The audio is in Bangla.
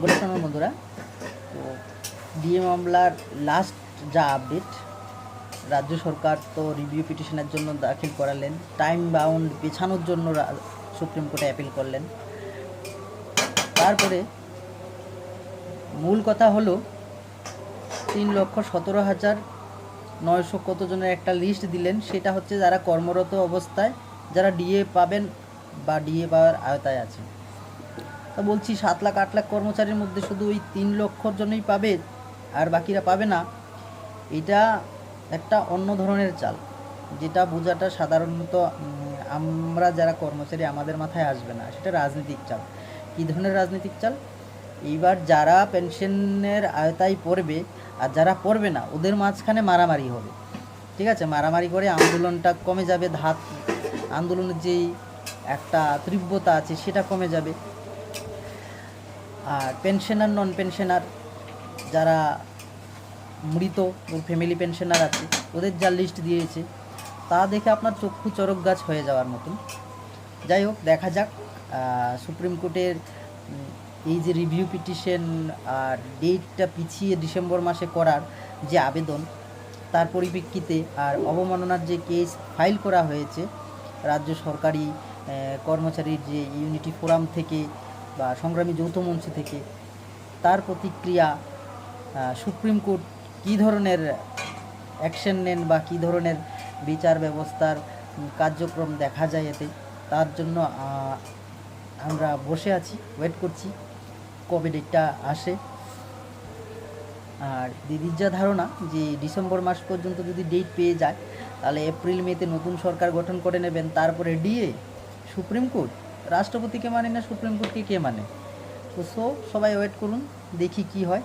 গুড আফটারনুন বন্ধুরা। তো ডিএ মামলার লাস্ট যা আপডেট, রাজ্য সরকার তো রিভিউ পিটিশনের জন্য দাখিল করালেন, টাইম বাউন্ড পেছানোর জন্য সুপ্রিম কোর্টে অ্যাপিল করলেন। তারপরে মূল কথা হলো 3,17,900 কতজনের একটা লিস্ট দিলেন। সেটা হচ্ছে যারা কর্মরত অবস্থায় যারা ডিএ পাবেন বা ডিএ পাওয়ার আওতায় আছে। তা বলছি 7 লাখ 8 লাখ কর্মচারীর মধ্যে শুধু ওই 3 লক্ষর জন্যই পাবে আর বাকিরা পাবে না। এটা একটা অন্য ধরনের চাল, যেটা বোঝাটা সাধারণত আমরা যারা কর্মচারী আমাদের মাথায় আসবে না। সেটা রাজনৈতিক চাল। কী ধরনের রাজনৈতিক চাল? এইবার যারা পেনশনের আওতায় পড়বে আর যারা পড়বে না ওদের মাঝখানে মারামারি হবে। ঠিক আছে, মারামারি করে আন্দোলনটা কমে যাবে, আন্দোলনের যেই একটা তীব্রতা আছে সেটা কমে যাবে। আর পেনশনার নন পেনশনার যারা মৃত ফ্যামিলি পেনশনার আছে ওদের যা লিস্ট দিয়েছে তা দেখে আপনার চক্ষু চরক গাছ হয়ে যাওয়ার মতন। যাই হোক, দেখা যাক সুপ্রিম কোর্টের এই যে রিভিউ পিটিশন আর ডেটটা পিছিয়ে ডিসেম্বর মাসে করার যে আবেদন, তার পরিপ্রেক্ষিতে আর অবমাননার যে কেস ফাইল করা হয়েছে রাজ্য সরকারি কর্মচারীর যে ইউনিটি ফোরাম থেকে বা সংগ্রামী যৌথ মঞ্চ থেকে, তার প্রতিক্রিয়া সুপ্রিম কোর্ট কী ধরনের অ্যাকশন নেন বা কী ধরনের বিচার ব্যবস্থার কার্যক্রম দেখা যায় এতে, তার জন্য আমরা বসে আছি, ওয়েট করছি কবে ডেটটা আসে। আর দিদির যা ধারণা যে ডিসেম্বর মাস পর্যন্ত যদি ডেট পেয়ে যায় তাহলে এপ্রিল মেতে নতুন সরকার গঠন করে নেবেন। তারপরে ডিএ সুপ্রিম কোর্ট, রাষ্ট্রপতিকে মানে না সুপ্রিম কোর্টকে কে মানে? তো সবাই ওয়েট করুন, দেখি কি হয়।